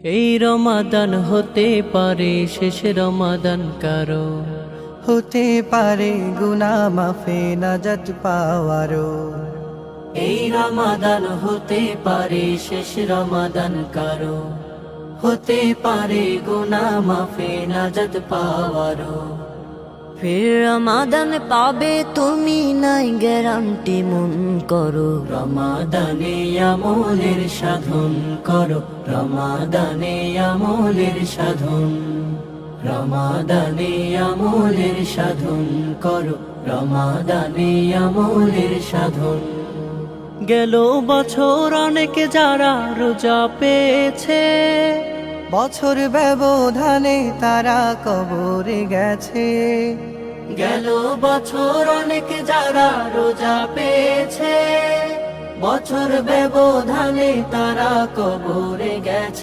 এই রমাদান হতে পারে শেষ রমাদান কারো, হতে পারে গুনাহ মাফে নাজাত পাওয়ারও। এই রমাদান হতে পারে শেষ রমাদান কারো, হতে পারে গুনাহ মাফে নাজাত পাওয়ারও। ফির রমাদান পাবে তুমি নাই গ্যারান্টি মন করো। রমাদানে আমলের সাধন করো, রমাদানে আমলের সাধন, রমাদানে আমলের সাধন করো, রমাদানে আমলের সাধন। গেল বছর অনেক যারা রোজা পেয়েছে, বছর ব্যবধানে তারা কবরে গেছে। গেল বছর অনেক যারা রোজা পেয়েছে, বছর ব্যবধানে তারা কবরে গেছে।